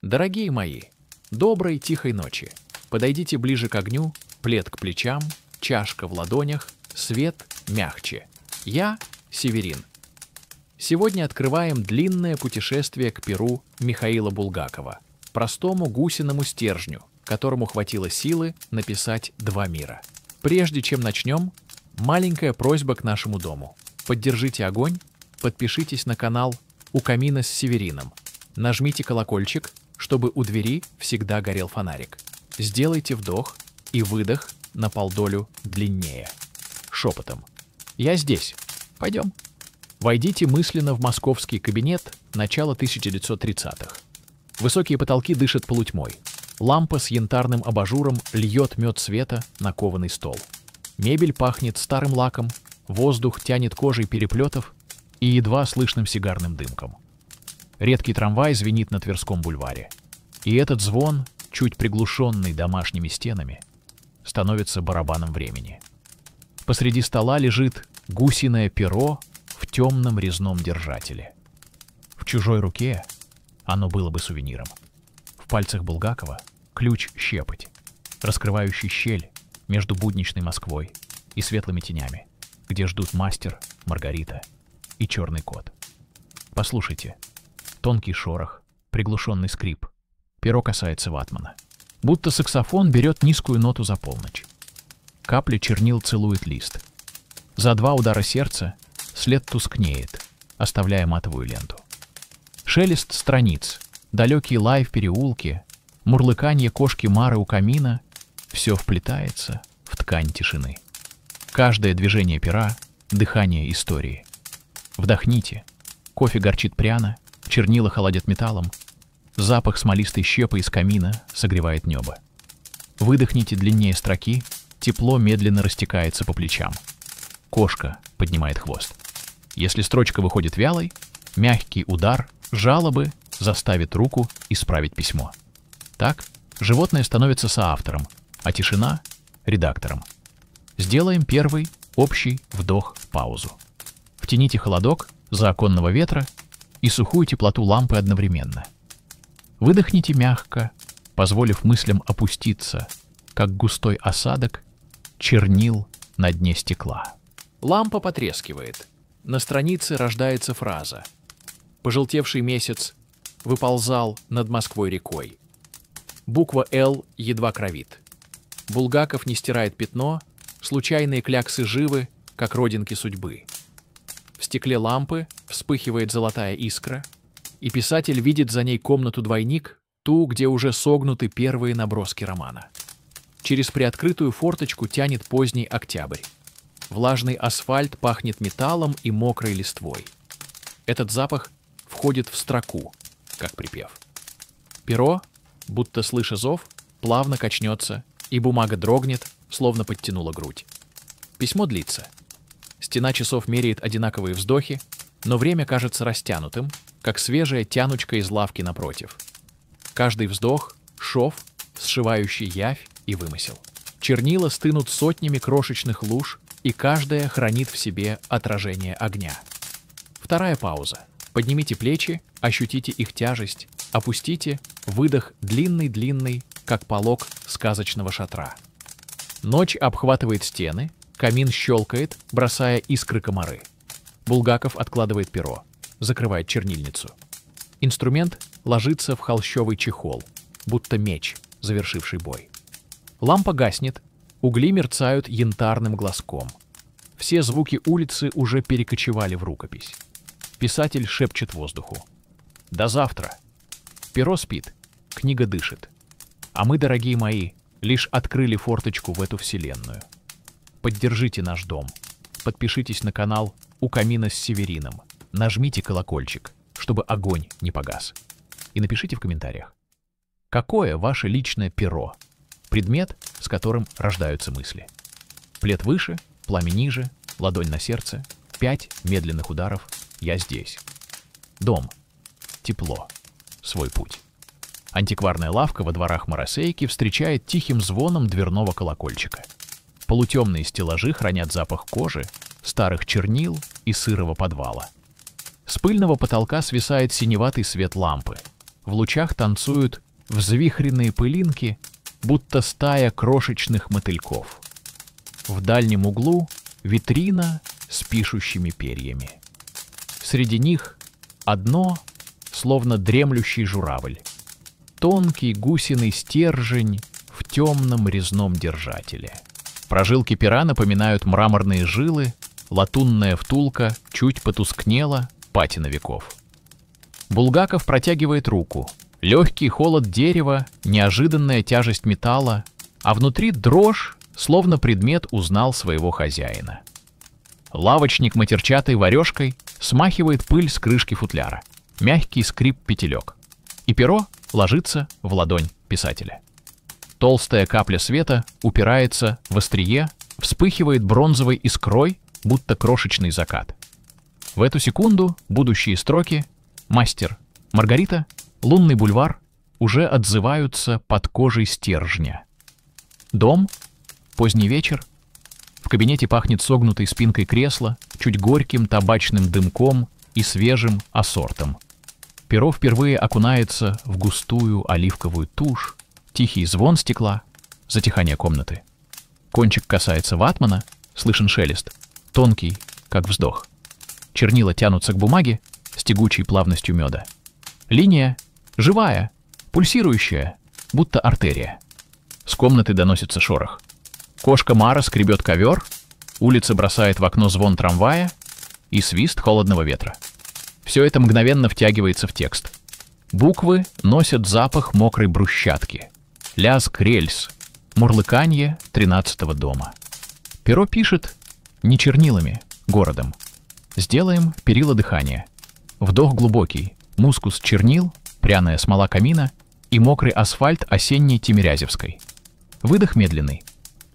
Дорогие мои, доброй тихой ночи. Подойдите ближе к огню, плед к плечам, чашка в ладонях, свет мягче. Я Северин. Сегодня открываем длинное путешествие к перу Михаила Булгакова, простому гусиному стержню, которому хватило силы написать «Два мира». Прежде чем начнем, маленькая просьба к нашему дому. Поддержите огонь, подпишитесь на канал «У камина с Северином», нажмите колокольчик, чтобы у двери всегда горел фонарик. Сделайте вдох и выдох на полдолю длиннее. Шепотом. «Я здесь. Пойдем». Войдите мысленно в московский кабинет начала 1930-х. Высокие потолки дышат полутьмой. Лампа с янтарным абажуром льет мед света на кованый стол. Мебель пахнет старым лаком, воздух тянет кожей переплетов и едва слышным сигарным дымком. Редкий трамвай звенит на Тверском бульваре. И этот звон, чуть приглушенный домашними стенами, становится барабаном времени. Посреди стола лежит гусиное перо в темном резном держателе. В чужой руке оно было бы сувениром. В пальцах Булгакова ключ-щепоть, раскрывающий щель между будничной Москвой и светлыми тенями, где ждут мастер, Маргарита и черный кот. Послушайте. Тонкий шорох, приглушенный скрип. Перо касается ватмана. Будто саксофон берет низкую ноту за полночь. Капля чернил целует лист. За два удара сердца след тускнеет, оставляя матовую ленту. Шелест страниц, далекий лай в переулке, мурлыканье кошки Мары у камина — все вплетается в ткань тишины. Каждое движение пера — дыхание истории. Вдохните. Кофе горчит пряно, чернила холодят металлом, запах смолистой щепы из камина согревает небо. Выдохните длиннее строки, тепло медленно растекается по плечам. Кошка поднимает хвост. Если строчка выходит вялой, мягкий удар жалобы заставит руку исправить письмо. Так животное становится соавтором, а тишина — редактором. Сделаем первый общий вдох-паузу. Втяните холодок заоконного ветра и сухую теплоту лампы одновременно. Выдохните мягко, позволив мыслям опуститься, как густой осадок чернил на дне стекла. Лампа потрескивает. На странице рождается фраза. Пожелтевший месяц выползал над Москвой рекой. Буква «Л» едва кровит. Булгаков не стирает пятно, случайные кляксы живы, как родинки судьбы. В стекле лампы вспыхивает золотая искра, и писатель видит за ней комнату-двойник, ту, где уже согнуты первые наброски романа. Через приоткрытую форточку тянет поздний октябрь. Влажный асфальт пахнет металлом и мокрой листвой. Этот запах входит в строку, как припев. Перо, будто слыша зов, плавно качнется, и бумага дрогнет, словно подтянула грудь. Письмо длится. Стена часов меряет одинаковые вздохи, но время кажется растянутым, как свежая тянучка из лавки напротив. Каждый вздох — шов, сшивающий явь и вымысел. Чернила стынут сотнями крошечных луж, и каждая хранит в себе отражение огня. Вторая пауза. Поднимите плечи, ощутите их тяжесть, опустите, выдох длинный-длинный, как полог сказочного шатра. Ночь обхватывает стены, камин щелкает, бросая искры комары. Булгаков откладывает перо, закрывает чернильницу. Инструмент ложится в холщовый чехол, будто меч, завершивший бой. Лампа гаснет, угли мерцают янтарным глазком. Все звуки улицы уже перекочевали в рукопись. Писатель шепчет воздуху. «До завтра». Перо спит, книга дышит. А мы, дорогие мои, лишь открыли форточку в эту вселенную. Поддержите наш дом. Подпишитесь на канал «У камина с Северином». Нажмите колокольчик, чтобы огонь не погас. И напишите в комментариях, какое ваше личное перо, предмет, с которым рождаются мысли. Плед выше, пламя ниже, ладонь на сердце, 5 медленных ударов «Я здесь». Дом. Тепло. Свой путь. Антикварная лавка во дворах Маросейки встречает тихим звоном дверного колокольчика. Полутемные стеллажи хранят запах кожи, старых чернил и сырого подвала. С пыльного потолка свисает синеватый свет лампы. в лучах танцуют взвихренные пылинки, будто стая крошечных мотыльков. В дальнем углу витрина с пишущими перьями. Среди них одно, словно дремлющий журавль. Тонкий гусиный стержень в темном резном держателе. Прожилки пера напоминают мраморные жилы, латунная втулка чуть потускнела, патина веков. Булгаков протягивает руку. Легкий холод дерева, неожиданная тяжесть металла, а внутри дрожь, словно предмет узнал своего хозяина. Лавочник матерчатой варежкой смахивает пыль с крышки футляра. Мягкий скрип петелек. И перо ложится в ладонь писателя. Толстая капля света упирается в острие, вспыхивает бронзовой искрой, будто крошечный закат. В эту секунду будущие строки «Мастер», «Маргарита», «Лунный бульвар» уже отзываются под кожей стержня. Дом, поздний вечер. В кабинете пахнет согнутой спинкой кресла, чуть горьким табачным дымком и свежим ассортом. Перо впервые окунается в густую оливковую тушь, тихий звон стекла, затихание комнаты. Кончик касается ватмана, слышен шелест, тонкий, как вздох. Чернила тянутся к бумаге с тягучей плавностью меда. Линия живая, пульсирующая, будто артерия. С комнаты доносится шорох. Кошка Мара скребет ковер, улица бросает в окно звон трамвая и свист холодного ветра. Все это мгновенно втягивается в текст. Буквы носят запах мокрой брусчатки, лязг рельс, мурлыканье 13-го дома. Перо пишет не чернилами, городом. Сделаем перила дыхания. Вдох глубокий, мускус чернил, пряная смола камина и мокрый асфальт осенней Тимирязевской. Выдох медленный.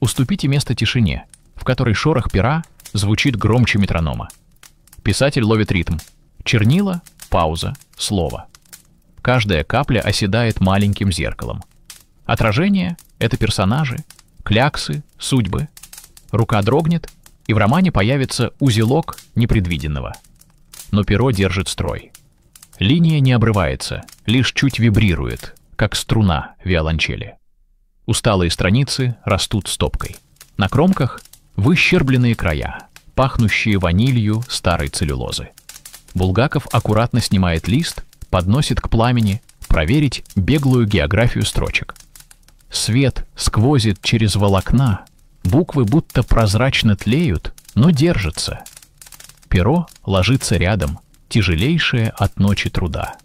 Уступите место тишине, в которой шорох пера звучит громче метронома. Писатель ловит ритм. Чернила, пауза, слово. Каждая капля оседает маленьким зеркалом. Отражение — это персонажи, кляксы, судьбы. Рука дрогнет, и в романе появится узелок непредвиденного. Но перо держит строй. Линия не обрывается, лишь чуть вибрирует, как струна виолончели. Усталые страницы растут стопкой. На кромках — выщербленные края, пахнущие ванилью старой целлюлозы. Булгаков аккуратно снимает лист, подносит к пламени, проверить беглую географию строчек. Свет сквозит через волокна, буквы будто прозрачно тлеют, но держатся. Перо ложится рядом, тяжелейшее от ночи труда.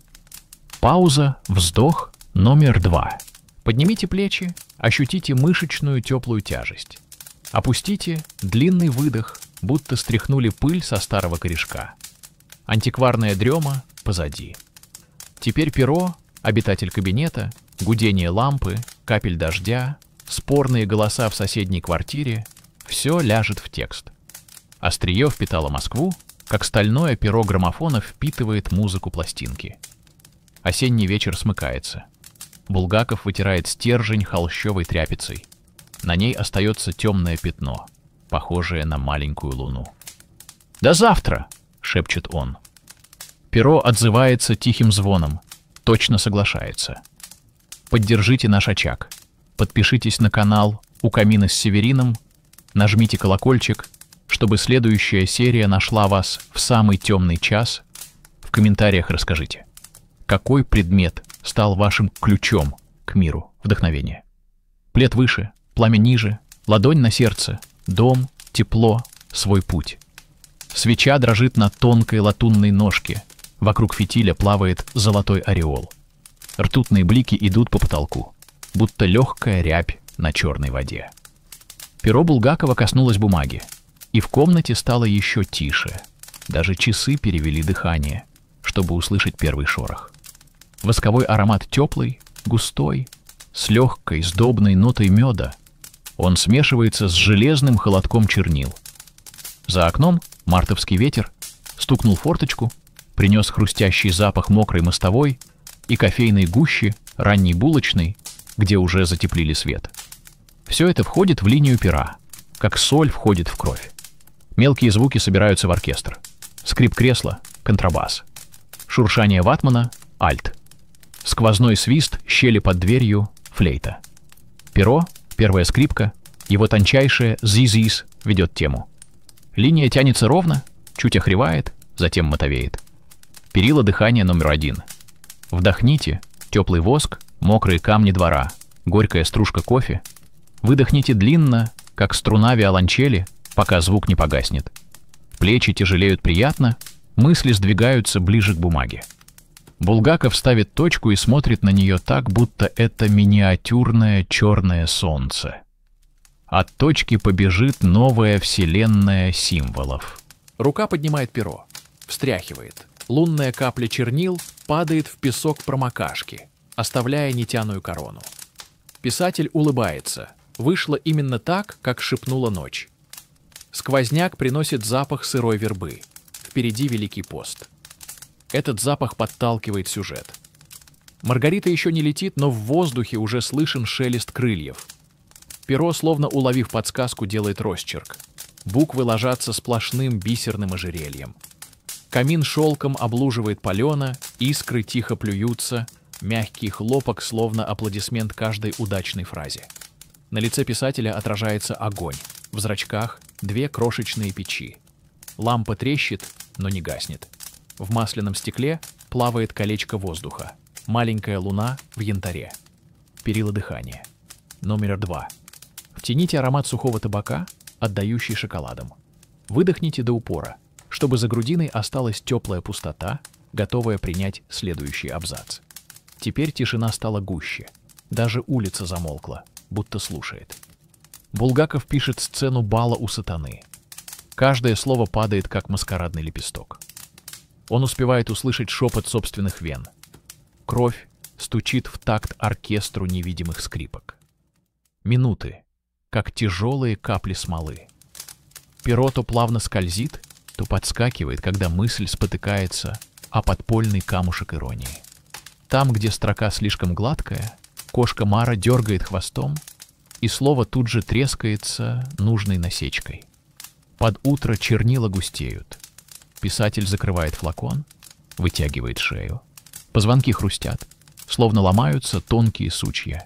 Пауза, вздох, номер 2. Поднимите плечи, ощутите мышечную теплую тяжесть. Опустите длинный выдох, будто стряхнули пыль со старого корешка. Антикварная дрема позади. Теперь перо, обитатель кабинета, гудение лампы, капель дождя, спорные голоса в соседней квартире — все ляжет в текст. Острие впитало Москву, как стальное перо граммофона впитывает музыку пластинки. Осенний вечер смыкается. Булгаков вытирает стержень холщовой тряпицей. На ней остается темное пятно, похожее на маленькую луну. «До завтра!» — шепчет он. Перо отзывается тихим звоном, точно соглашается. Поддержите наш очаг. Подпишитесь на канал «У камина с Северином», нажмите колокольчик, чтобы следующая серия нашла вас в самый темный час. В комментариях расскажите, какой предмет стал вашим ключом к миру вдохновения. Плед выше, пламя ниже, ладонь на сердце, дом, тепло, свой путь. Свеча дрожит на тонкой латунной ножке, вокруг фитиля плавает золотой ореол. Ртутные блики идут по потолку, будто легкая рябь на черной воде. Перо Булгакова коснулось бумаги, и в комнате стало еще тише. Даже часы перевели дыхание, чтобы услышать первый шорох. Восковой аромат теплый, густой, с легкой, сдобной нотой меда. Он смешивается с железным холодком чернил. За окном мартовский ветер стукнул форточку, принес хрустящий запах мокрой мостовой и кофейной гущи, ранней булочной, где уже затеплили свет. Все это входит в линию пера, как соль входит в кровь. Мелкие звуки собираются в оркестр. Скрип кресла — контрабас. Шуршание ватмана — альт. Сквозной свист, щели под дверью, флейта. Перо, первая скрипка, его тончайшая «зиз-зиз» ведет тему. Линия тянется ровно, чуть охревает, затем мотовеет. Перила дыхания номер 1. Вдохните теплый воск, мокрые камни двора, горькая стружка кофе. Выдохните длинно, как струна виолончели, пока звук не погаснет. Плечи тяжелеют приятно, мысли сдвигаются ближе к бумаге. Булгаков ставит точку и смотрит на нее так, будто это миниатюрное черное солнце. От точки побежит новая вселенная символов. Рука поднимает перо, встряхивает. Лунная капля чернил падает в песок промокашки, оставляя нитяную корону. Писатель улыбается. Вышло именно так, как шепнула ночь. Сквозняк приносит запах сырой вербы. Впереди Великий пост. Этот запах подталкивает сюжет. Маргарита еще не летит, но в воздухе уже слышен шелест крыльев. Перо, словно уловив подсказку, делает росчерк. Буквы ложатся сплошным бисерным ожерельем. Камин шелком облуживает палена, искры тихо плюются, мягкий хлопок, словно аплодисмент каждой удачной фразе. На лице писателя отражается огонь, в зрачках 2 крошечные печи. Лампа трещит, но не гаснет. В масляном стекле плавает колечко воздуха, маленькая луна в янтаре. Перила дыхания. Номер 2. Втяните аромат сухого табака, отдающий шоколадом. Выдохните до упора, чтобы за грудиной осталась теплая пустота, готовая принять следующий абзац. Теперь тишина стала гуще. Даже улица замолкла, будто слушает. Булгаков пишет сцену бала у сатаны. Каждое слово падает, как маскарадный лепесток. Он успевает услышать шепот собственных вен. Кровь стучит в такт оркестру невидимых скрипок. Минуты, как тяжелые капли смолы. Перо то плавно скользит, то подскакивает, когда мысль спотыкается о подпольный камушек иронии. Там, где строка слишком гладкая, кошка Мара дергает хвостом, и слово тут же трескается нужной насечкой. Под утро чернила густеют. Писатель закрывает флакон, вытягивает шею. Позвонки хрустят, словно ломаются тонкие сучья.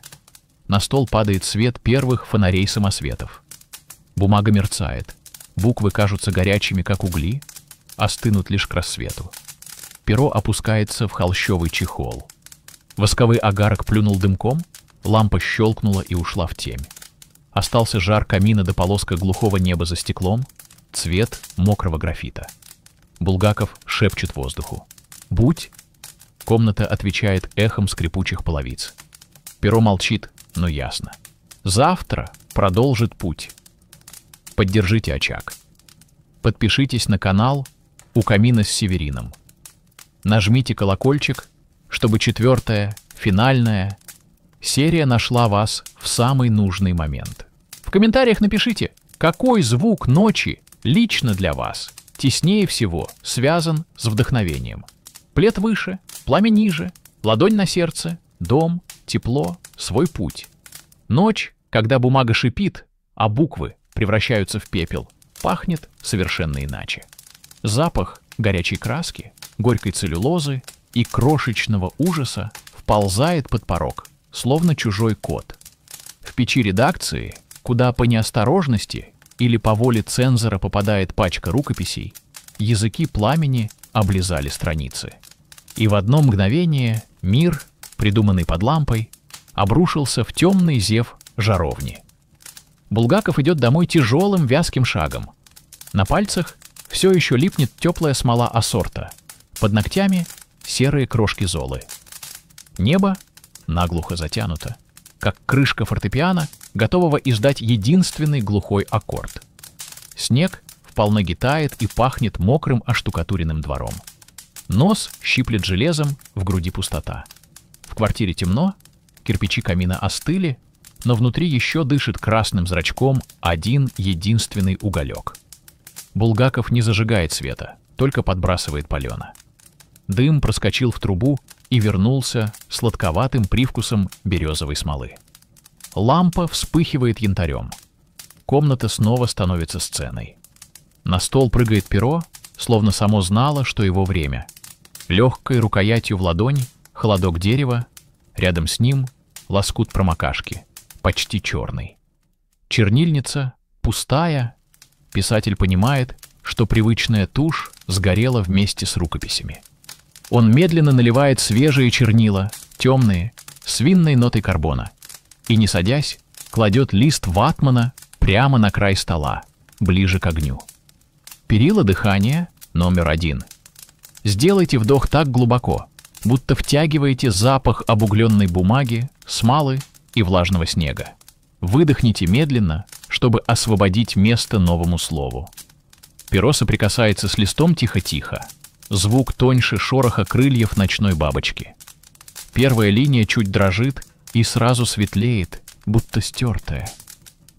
На стол падает свет первых фонарей самосветов. Бумага мерцает. Буквы кажутся горячими, как угли, остынут лишь к рассвету. Перо опускается в холщовый чехол. Восковый агарок плюнул дымком, лампа щелкнула и ушла в темь. Остался жар камина до полоска глухого неба за стеклом, цвет мокрого графита. Булгаков шепчет воздуху. «Будь!» Комната отвечает эхом скрипучих половиц. Перо молчит, но ясно. «Завтра продолжит путь». Поддержите очаг. Подпишитесь на канал «У камина с Северином». Нажмите колокольчик, чтобы 4-я, финальная серия нашла вас в самый нужный момент. В комментариях напишите, какой звук ночи лично для вас теснее всего связан с вдохновением. Плед выше, пламя ниже, ладонь на сердце, дом, тепло, свой путь. Ночь, когда бумага шипит, а буквы превращаются в пепел, пахнет совершенно иначе. Запах горячей краски, горькой целлюлозы и крошечного ужаса вползает под порог, словно чужой кот. В печи редакции, куда по неосторожности или по воле цензора попадает пачка рукописей, языки пламени облизали страницы. И в одно мгновение мир, придуманный под лампой, обрушился в темный зев жаровни. Булгаков идет домой тяжелым вязким шагом. На пальцах все еще липнет теплая смола ассорта. Под ногтями серые крошки золы. Небо наглухо затянуто, как крышка фортепиано, готового издать единственный глухой аккорд. Снег в полныги тает и пахнет мокрым оштукатуренным двором. Нос щиплет железом, в груди пустота. В квартире темно, кирпичи камина остыли, но внутри еще дышит красным зрачком один единственный уголек. Булгаков не зажигает света, только подбрасывает полено. Дым проскочил в трубу и вернулся сладковатым привкусом березовой смолы. Лампа вспыхивает янтарем. Комната снова становится сценой. На стол прыгает перо, словно само знало, что его время. Легкой рукоятью в ладонь холодок дерева, рядом с ним лоскут промокашки, почти черный. Чернильница пустая. Писатель понимает, что привычная тушь сгорела вместе с рукописями. Он медленно наливает свежие чернила, темные, с винной нотой карбона, и, не садясь, кладет лист ватмана прямо на край стола, ближе к огню. Перила дыхания номер 1. Сделайте вдох так глубоко, будто втягиваете запах обугленной бумаги, смолы и влажного снега. Выдохните медленно, чтобы освободить место новому слову. Перо соприкасается с листом тихо-тихо. Звук тоньше шороха крыльев ночной бабочки. Первая линия чуть дрожит и сразу светлеет, будто стертая.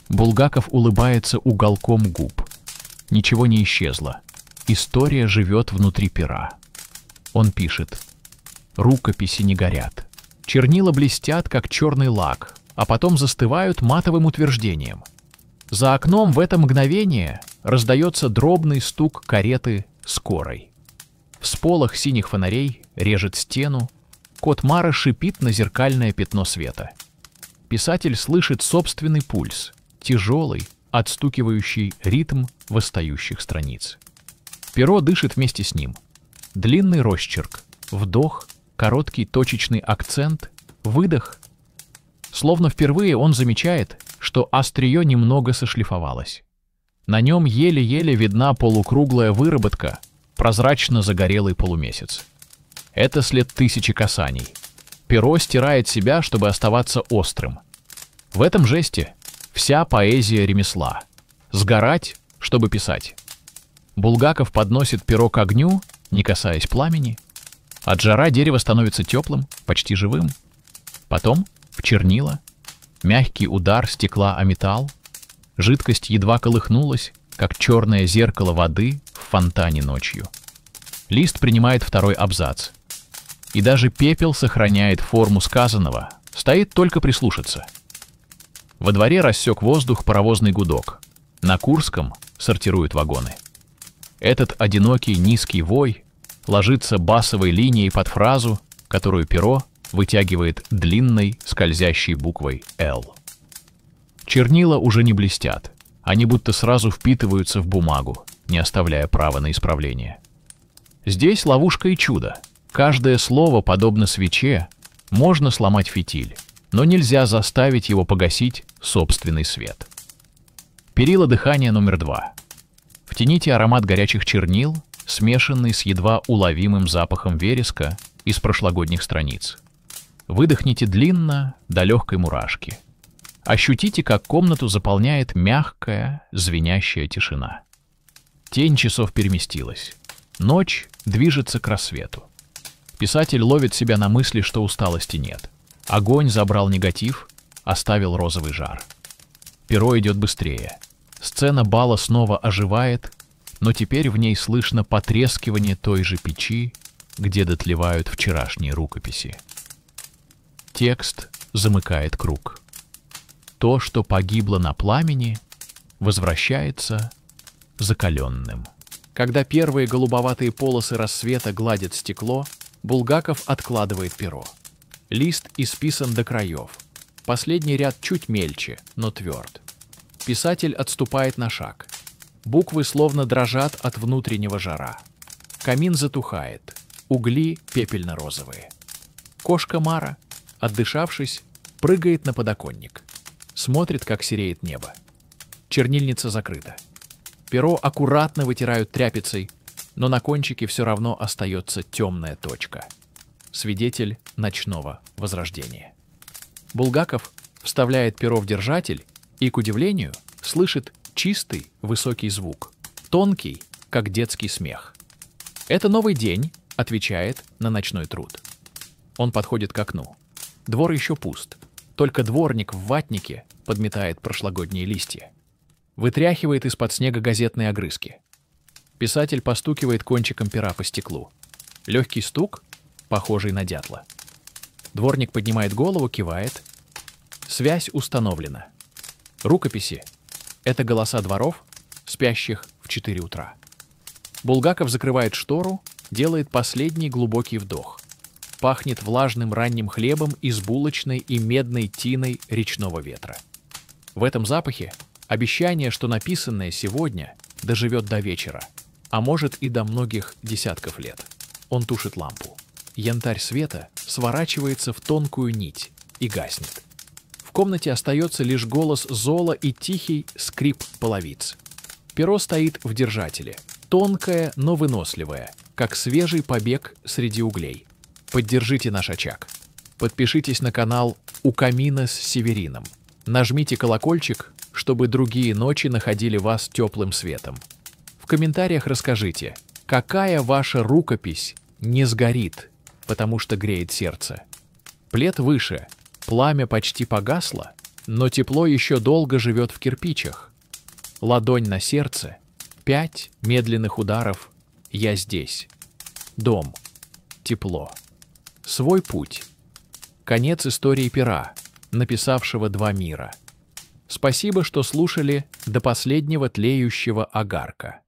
Булгаков улыбается уголком губ. Ничего не исчезло. История живет внутри пера. Он пишет. Рукописи не горят. Чернила блестят, как черный лак, а потом застывают матовым утверждением. За окном в это мгновение раздается дробный стук кареты скорой. Всполох синих фонарей режет стену, кот Мара шипит на зеркальное пятно света. Писатель слышит собственный пульс, тяжелый, отстукивающий ритм восстающих страниц. Перо дышит вместе с ним. Длинный росчерк, вдох, короткий точечный акцент, выдох. Словно впервые он замечает, что острие немного сошлифовалось. На нем еле-еле видна полукруглая выработка, прозрачно загорелый полумесяц. Это след тысячи касаний. Перо стирает себя, чтобы оставаться острым. В этом жесте вся поэзия ремесла. Сгорать, чтобы писать. Булгаков подносит перо к огню, не касаясь пламени. От жара дерево становится теплым, почти живым. Потом в чернила, мягкий удар стекла о металл. Жидкость едва колыхнулась, как черное зеркало воды в фонтане ночью. Лист принимает второй абзац. И даже пепел сохраняет форму сказанного, стоит только прислушаться. Во дворе рассек воздух паровозный гудок. На Курском сортируют вагоны. Этот одинокий низкий вой ложится басовой линией под фразу, которую перо вытягивает длинной скользящей буквой «Л». Чернила уже не блестят, они будто сразу впитываются в бумагу, не оставляя права на исправление. Здесь ловушка и чудо. Каждое слово, подобно свече, можно сломать фитиль, но нельзя заставить его погасить собственный свет. Перила дыхания номер 2. Втяните аромат горячих чернил, смешанный с едва уловимым запахом вереска из прошлогодних страниц. Выдохните длинно до легкой мурашки. Ощутите, как комнату заполняет мягкая, звенящая тишина. Тень часов переместилась. Ночь движется к рассвету. Писатель ловит себя на мысли, что усталости нет. Огонь забрал негатив, оставил розовый жар. Перо идет быстрее. Сцена бала снова оживает, но теперь в ней слышно потрескивание той же печи, где дотлевают вчерашние рукописи. Текст замыкает круг. То, что погибло на пламени, возвращается закаленным. Когда первые голубоватые полосы рассвета гладят стекло, Булгаков откладывает перо. Лист исписан до краев. Последний ряд чуть мельче, но тверд. Писатель отступает на шаг. Буквы словно дрожат от внутреннего жара. Камин затухает. Угли пепельно-розовые. Кошка Мара, отдышавшись, прыгает на подоконник. Смотрит, как сереет небо. Чернильница закрыта. Перо аккуратно вытирают тряпицей, но на кончике все равно остается темная точка. Свидетель ночного возрождения. Булгаков вставляет перо в держатель и, к удивлению, слышит чистый высокий звук, тонкий, как детский смех. «Это новый день», — отвечает на ночной труд. Он подходит к окну. Двор еще пуст. Только дворник в ватнике подметает прошлогодние листья. Вытряхивает из-под снега газетные огрызки. Писатель постукивает кончиком пера по стеклу. Легкий стук, похожий на дятла. Дворник поднимает голову, кивает. Связь установлена. Рукописи — это голоса дворов, спящих в 4 утра. Булгаков закрывает штору, делает последний глубокий вдох. пахнет влажным ранним хлебом из булочной и медной тиной речного ветра. В этом запахе обещание, что написанное сегодня доживет до вечера, а может и до многих десятков лет. Он тушит лампу. Янтарь света сворачивается в тонкую нить и гаснет. В комнате остается лишь голос зола и тихий скрип половиц. Перо стоит в держателе, тонкое, но выносливое, как свежий побег среди углей. Поддержите наш очаг. Подпишитесь на канал «У камина с Северином». Нажмите колокольчик, чтобы другие ночи находили вас теплым светом. В комментариях расскажите, какая ваша рукопись не сгорит, потому что греет сердце. Плед выше, пламя почти погасло, но тепло еще долго живет в кирпичах. Ладонь на сердце, 5 медленных ударов, я здесь. Дом, тепло. Свой путь. Конец истории пера, написавшего 2 мира. Спасибо, что слушали до последнего тлеющего огарка.